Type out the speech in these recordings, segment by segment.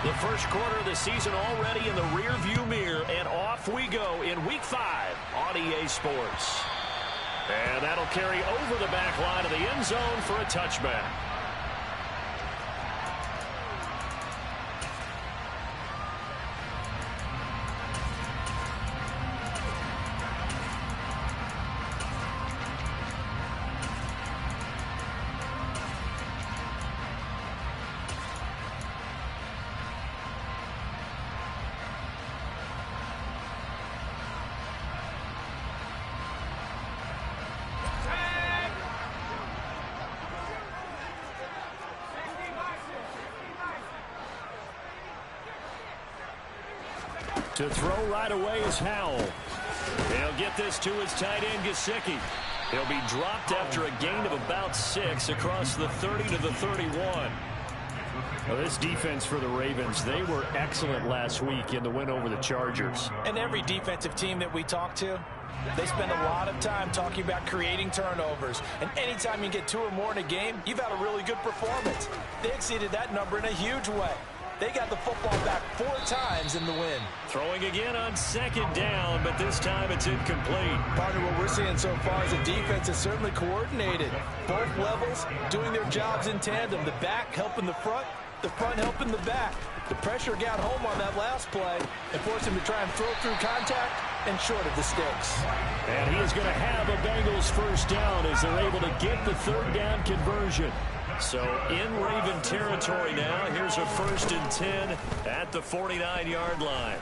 The first quarter of the season already in the rearview mirror, and off we go in Week 5 on EA Sports. And that'll carry over the back line of the end zone for a touchback. To throw right away is Howell. He'll get this to his tight end, Gesicki. He'll be dropped after a gain of about 6 across the 30 to the 31. Well, this defense for the Ravens, they were excellent last week in the win over the Chargers. And every defensive team that we talk to, they spend a lot of time talking about creating turnovers. And anytime you get 2 or more in a game, you've had a really good performance. They exceeded that number in a huge way. They got the football back 4 times in the win. Throwing again on second down, but this time it's incomplete. Partner, what we're seeing so far is the defense is certainly coordinated. Both levels doing their jobs in tandem. The back helping the front helping the back. The pressure got home on that last play and forced him to try and throw through contact and short of the sticks. And he is going to have a Bengals first down as they're able to get the 3rd down conversion. So in Raven territory now. Here's a 1st and 10 at the 49-yard line.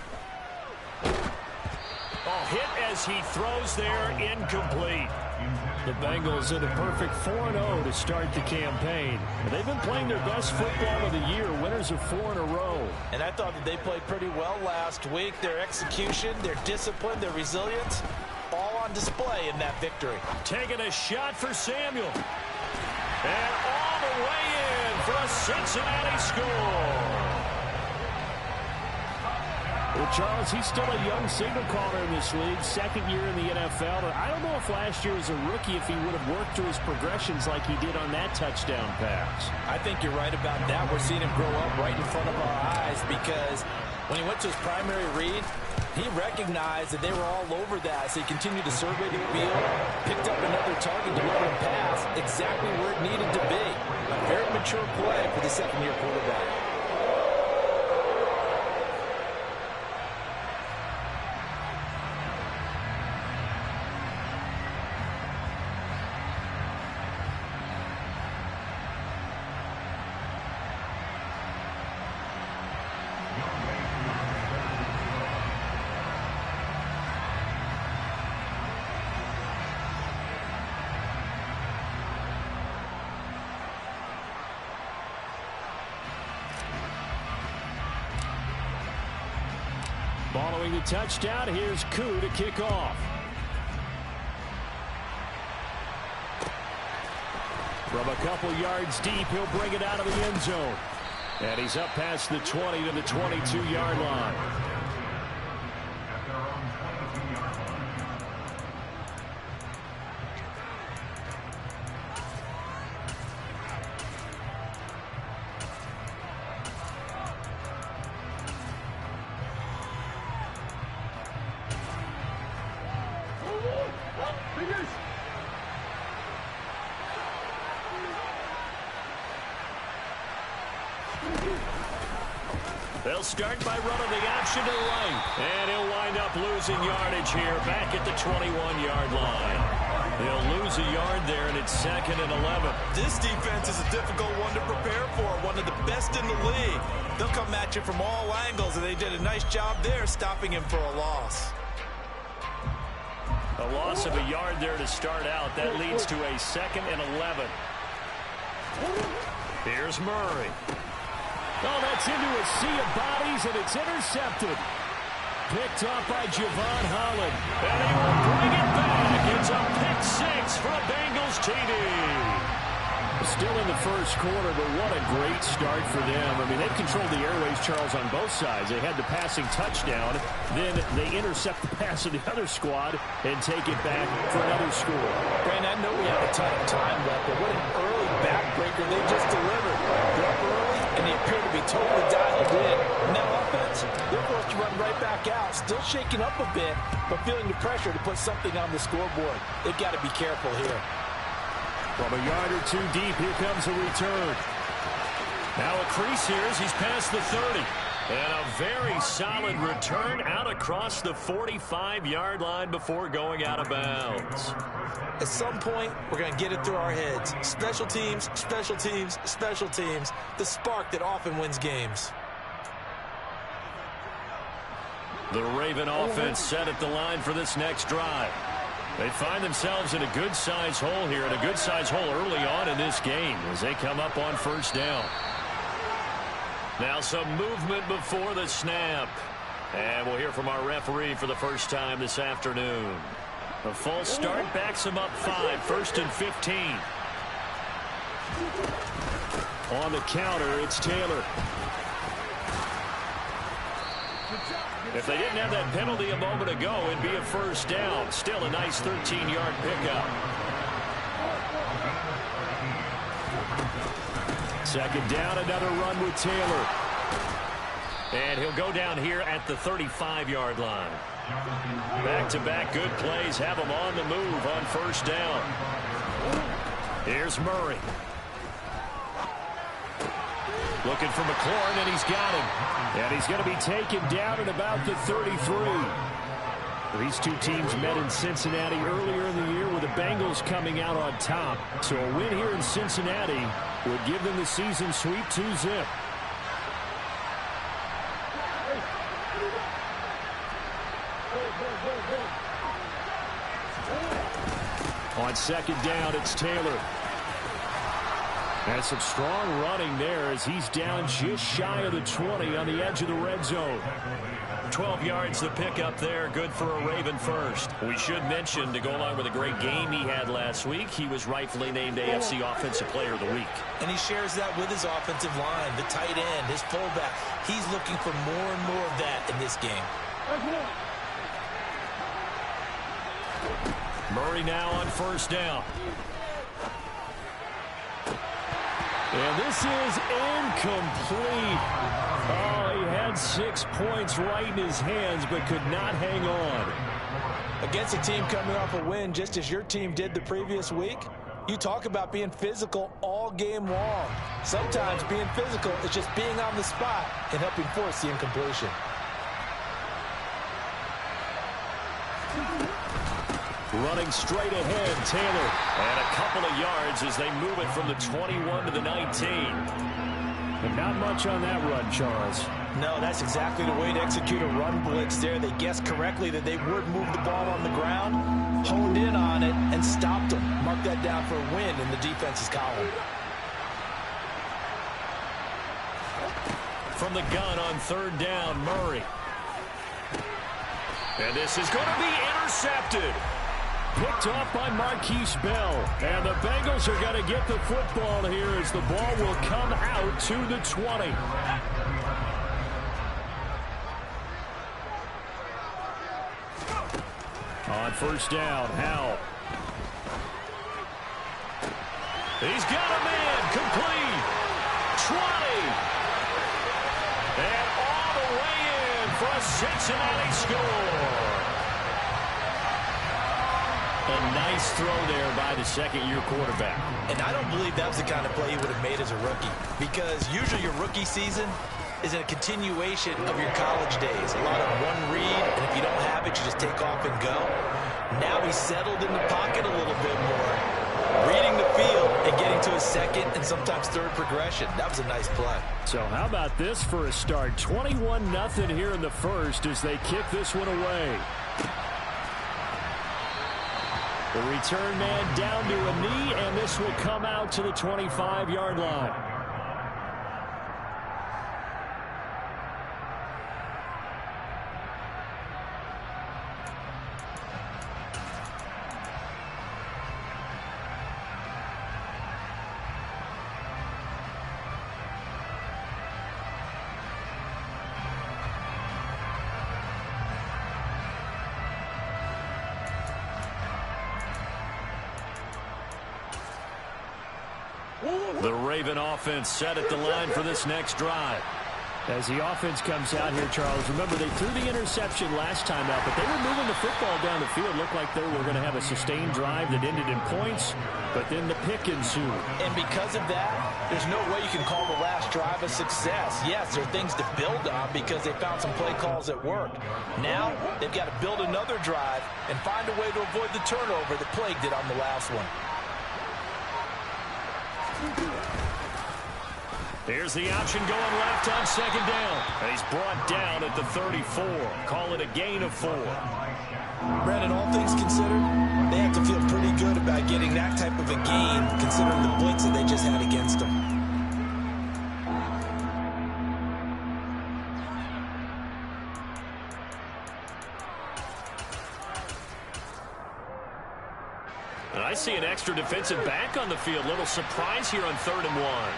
Oh, hit as he throws there, incomplete. The Bengals in a perfect 4-0 to start the campaign. They've been playing their best football of the year. Winners of 4 in a row. And I thought that they played pretty well last week. Their execution, their discipline, their resilience, all on display in that victory. Taking a shot for Samuel. And all the way in for a Cincinnati score. Well, Charles, he's still a young signal caller in this league, 2nd year in the NFL. I don't know if last year as a rookie if he would have worked through his progressions like he did on that touchdown pass. I think you're right about that. We're seeing him grow up right in front of our eyes because when he went to his primary read, he recognized that they were all over that, so he continued to survey the field, picked up another target to let him pass exactly where it needed to be. A very mature play for the 2nd-year quarterback. Following the touchdown, here's Koo to kick off. From a couple yards deep, he'll bring it out of the end zone. And he's up past the 20 to the 22-yard line. They'll start by running the option to the right. And he'll wind up losing yardage here back at the 21-yard line. They'll lose a yard there, and it's 2nd and 11. This defense is a difficult one to prepare for, one of the best in the league. They'll come at you from all angles, and they did a nice job there stopping him for a loss. A loss of a yard there to start out. That leads to a 2nd and 11. Here's Murray. Oh, that's into a sea of bodies, and it's intercepted. Picked up by Javon Holland. And he will bring it back. It's a pick 6 for a Bengals TD. Still in the first quarter, but what a great start for them. I mean, they've controlled the airways, Charles, on both sides. They had the passing touchdown. Then they intercept the pass of the other squad and take it back for another score. Brandon, I know we have a ton of time left, but what an early backbreaker they just delivered. They're up early, and they appear to be totally dialed in. They're forced to run right back out, still shaking up a bit, but feeling the pressure to put something on the scoreboard. They've got to be careful here. From a yard or two deep, here comes a return. Now a crease here as he's past the 30. And a very solid return out across the 45-yard line before going out of bounds. At some point, we're going to get it through our heads. Special teams, special teams, special teams. The spark that often wins games. The Raven offense set at the line for this next drive. They find themselves in a good-sized hole here, and a good-sized hole early on in this game as they come up on first down. Now some movement before the snap. And we'll hear from our referee for the first time this afternoon. A false start backs him up 5, 1st and 15. On the counter, it's Taylor. If they didn't have that penalty a moment ago, it'd be a first down. Still a nice 13-yard pickup. Second down, another run with Taylor. And he'll go down here at the 35-yard line. Back-to-back good plays have him on the move on first down. Here's Murray. Looking for McLaurin, and he's got him. And he's going to be taken down at about the 33. These two teams met in Cincinnati earlier in the year with the Bengals coming out on top. So a win here in Cincinnati would give them the season sweep 2-zip. On second down, it's Taylor. And some strong running there as he's down just shy of the 20 on the edge of the red zone. 12 yards to pick up there. Good for a Raven first. We should mention, to go along with a great game he had last week, he was rightfully named AFC Offensive Player of the Week. And he shares that with his offensive line, the tight end, his fullback. He's looking for more and more of that in this game. Murray now on first down. And this is incomplete. Oh, he had 6 points right in his hands, but could not hang on. Against a team coming off a win, just as your team did the previous week, you talk about being physical all game long. Sometimes being physical is just being on the spot and helping force the incompletion. Running straight ahead, Taylor. And a couple of yards as they move it from the 21 to the 19. And not much on that run, Charles. No, that's exactly the way to execute a run blitz there. They guessed correctly that they would move the ball on the ground, honed in on it, and stopped them. Mark that down for a win in the defense's column. From the gun on third down, Murray. And this is going to be intercepted. Picked off by Marquise Bell. And the Bengals are going to get the football here as the ball will come out to the 20. On first down, Howell. He's got a man, complete. 20. And all the way in for a Cincinnati score. A nice throw there by the second-year quarterback. And I don't believe that was the kind of play he would have made as a rookie, because usually your rookie season is a continuation of your college days. A lot of one read, and if you don't have it, you just take off and go. Now he's settled in the pocket a little bit more, reading the field and getting to his second and sometimes third progression. That was a nice play. So how about this for a start? 21-0 here in the first as they kick this one away. The return man down to a knee, and this will come out to the 25-yard line. The Raven offense set at the line for this next drive. As the offense comes out here, Charles, remember they threw the interception last time out, but they were moving the football down the field. Looked like they were going to have a sustained drive that ended in points, but then the pick ensued. And because of that, there's no way you can call the last drive a success. Yes, there are things to build on because they found some play calls that worked. Now, they've got to build another drive and find a way to avoid the turnover that plagued it on the last one. Here's the option going left on second down. And he's brought down at the 34. Call it a gain of 4. Brandon, all things considered, they have to feel pretty good about getting that type of a gain, considering the blitz that they just had against them. And I see an extra defensive back on the field. Little surprise here on 3rd and 1.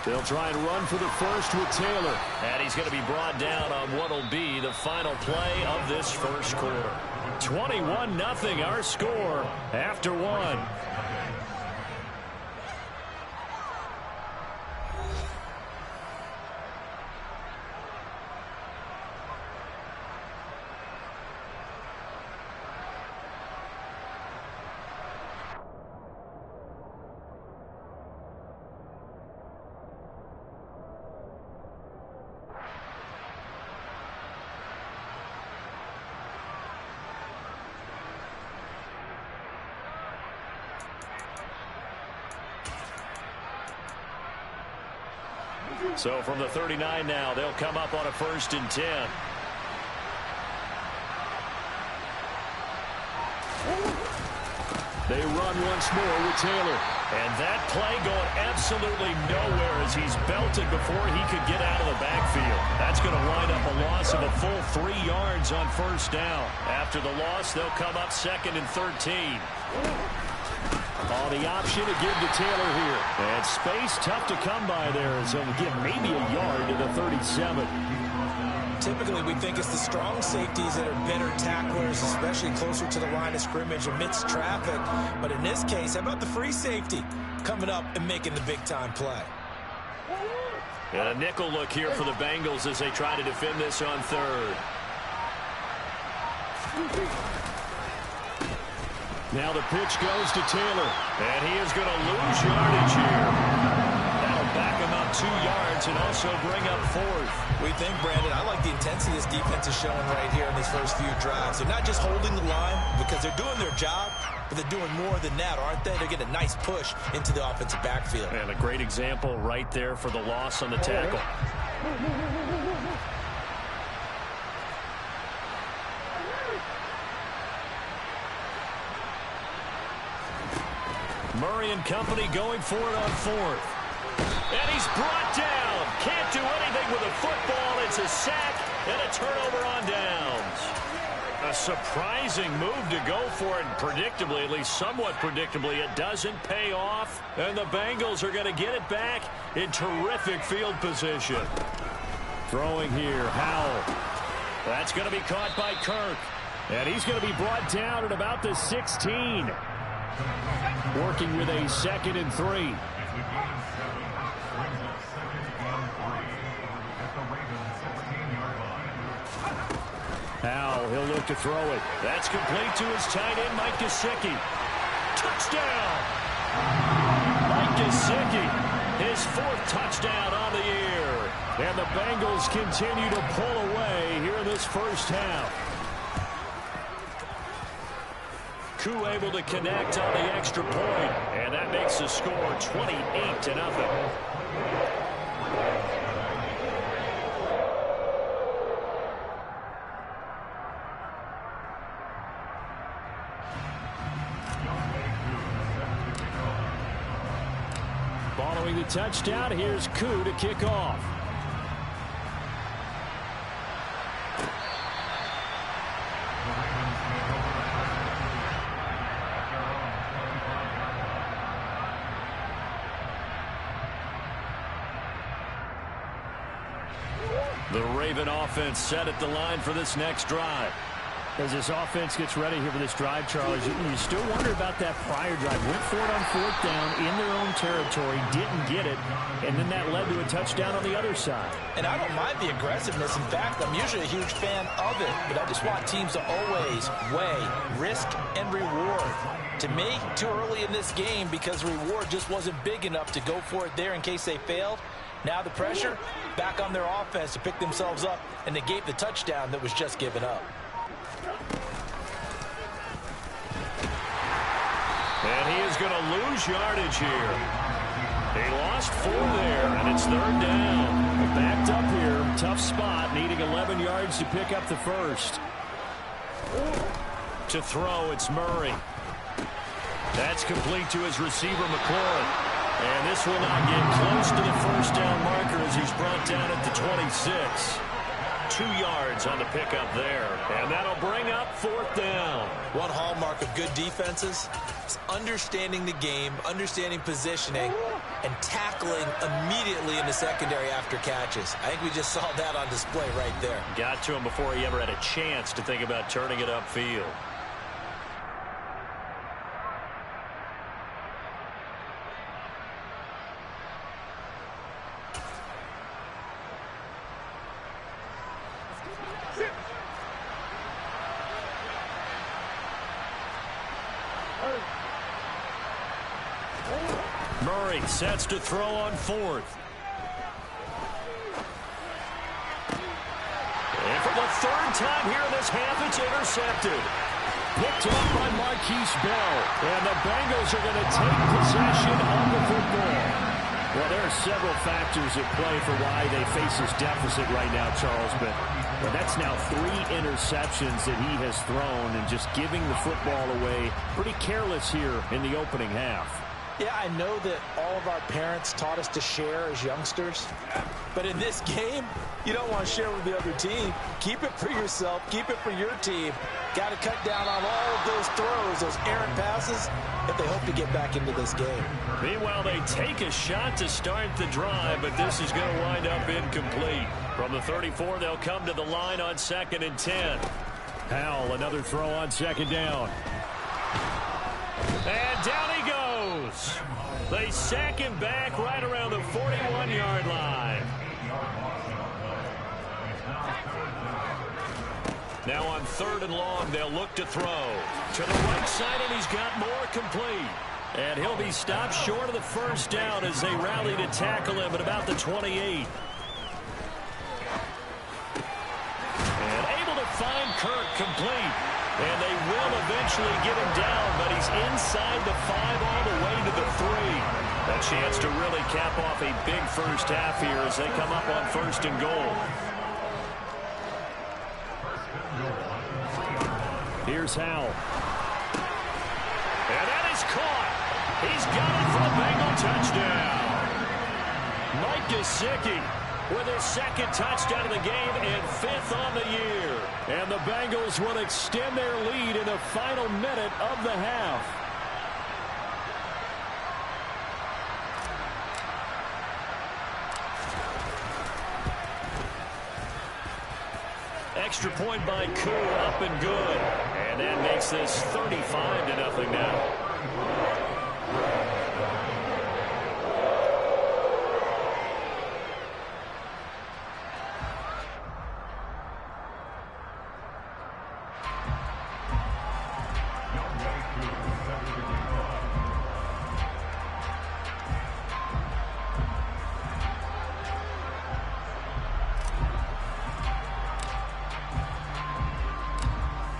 They'll try and run for the first with Taylor. And he's going to be brought down on what will be the final play of this first quarter. 21-0 our score after 1. So from the 39 now, they'll come up on a 1st and 10. They run once more with Taylor. And that play going absolutely nowhere as he's belted before he could get out of the backfield. That's going to wind up a loss of a full 3 yards on 1st down. After the loss, they'll come up 2nd and 13. Oh, the option to give to Taylor here. And space tough to come by there as he'll give maybe a yard to the 37. Typically, we think it's the strong safeties that are better tacklers, especially closer to the line of scrimmage amidst traffic. But in this case, how about the free safety coming up and making the big-time play? And a nickel look here for the Bengals as they try to defend this on 3rd. Now the pitch goes to Taylor. And he is going to lose yardage here. That'll back him up 2 yards and also bring up 4th. We think, Brandon, I like the intensity this defense is showing right here in these first few drives. They're not just holding the line because they're doing their job, but they're doing more than that, aren't they? They're getting a nice push into the offensive backfield. And a great example right there for the loss on the tackle. Murray and company going for it on 4th. And he's brought down. Can't do anything with a football. It's a sack and a turnover on downs. A surprising move to go for it. And predictably, at least somewhat predictably, it doesn't pay off. And the Bengals are going to get it back in terrific field position. Throwing here, Howell. That's going to be caught by Kirk. And he's going to be brought down at about the 16. Working with a 2nd and 3. Howell, he'll look to throw it. That's complete to his tight end, Mike Gesicki. Touchdown! Mike Gesicki, his 4th touchdown on the year. And the Bengals continue to pull away here in this first half. Koo able to connect on the extra point, and that makes the score 28-0. Following the touchdown, here's Koo to kick off. The Raven offense set at the line for this next drive. As this offense gets ready here for this drive, Charles, you still wonder about that prior drive. Went for it on 4th down in their own territory, didn't get it, and then that led to a touchdown on the other side. And I don't mind the aggressiveness. In fact, I'm usually a huge fan of it, but I just want teams to always weigh risk and reward. To me, too early in this game because the reward just wasn't big enough to go for it there in case they failed. Now the pressure back on their offense to pick themselves up and negate the touchdown that was just given up. And he is going to lose yardage here. He lost 4 there, and it's 3rd down. Backed up here, tough spot, needing 11 yards to pick up the first. To throw, it's Murray. That's complete to his receiver, McLaurin. And this will not get close to the first down marker as he's brought down at the 26. 2 yards on the pickup there. And that'll bring up 4th down. One hallmark of good defenses is understanding the game, understanding positioning, and tackling immediately in the secondary after catches. I think we just saw that on display right there. Got to him before he ever had a chance to think about turning it upfield. Murray sets to throw on 4th. And for the 3rd time here in this half, it's intercepted. Picked up by Marquise Bell. And the Bengals are going to take possession of the football. Well, there are several factors at play for why they face this deficit right now, Charles. But that's now 3 interceptions that he has thrown and just giving the football away. Pretty careless here in the opening half. Yeah, I know that all of our parents taught us to share as youngsters. But in this game, you don't want to share with the other team. Keep it for yourself. Keep it for your team. Got to cut down on all of those throws, those errant passes, if they hope to get back into this game. Meanwhile, they take a shot to start the drive, but this is going to wind up incomplete. From the 34, they'll come to the line on 2nd and 10. Howell, another throw on 2nd down. And down he goes. They sack him back right around the 41-yard line. Now on 3rd and long, they'll look to throw. To the right side, and he's got more complete. And he'll be stopped short of the first down as they rally to tackle him at about the 28. And able to find Kirk complete. And they will eventually get him down, but he's inside the 5 all the way to the 3. A chance to really cap off a big first half here as they come up on 1st and goal. Here's Howell. And that is caught. He's got it for a Bengal touchdown. Mike Gesicki with his 2nd touchdown of the game and 5th on the year. And the Bengals will extend their lead in the final minute of the half. Extra point by Koo, up and good. And that makes this 35-0 now.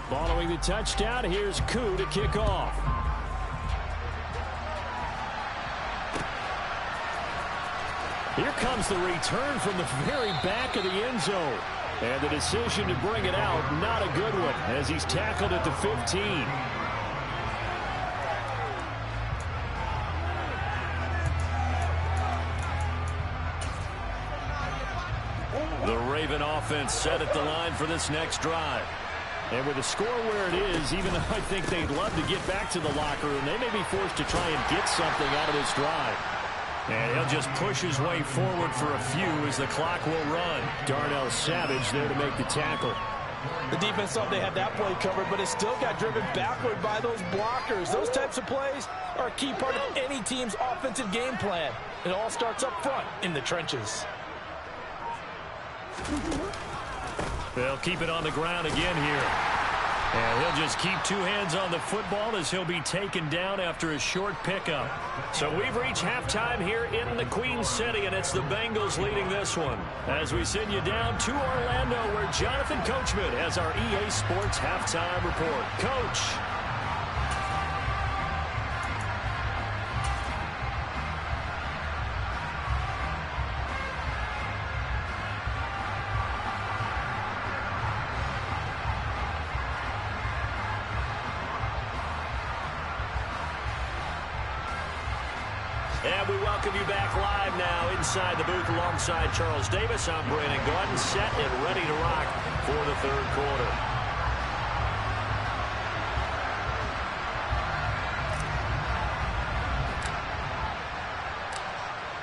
Following the touchdown, here's Koo to kick off. Here comes the return from the very back of the end zone. And the decision to bring it out, not a good one, as he's tackled at the 15. The Raven offense set at the line for this next drive. And with the score where it is, even though I think they'd love to get back to the locker room, they may be forced to try and get something out of this drive. And he'll just push his way forward for a few as the clock will run. Darnell Savage there to make the tackle. The defense thought they had that play covered, but it still got driven backward by those blockers. Those types of plays are a key part of any team's offensive game plan. It all starts up front in the trenches. They'll keep it on the ground again here. And he'll just keep two hands on the football as he'll be taken down after a short pickup. So we've reached halftime here in the Queen City, and it's the Bengals leading this one. As we send you down to Orlando, where Jonathan Coachman has our EA Sports halftime report. Coach. And we welcome you back live now inside the booth alongside Charles Davis. I'm Brandon Gaudin, set and ready to rock for the third quarter.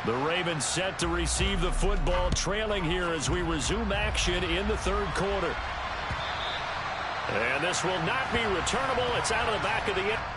The Ravens set to receive the football, trailing here as we resume action in the third quarter. And this will not be returnable. It's out of the back of the end.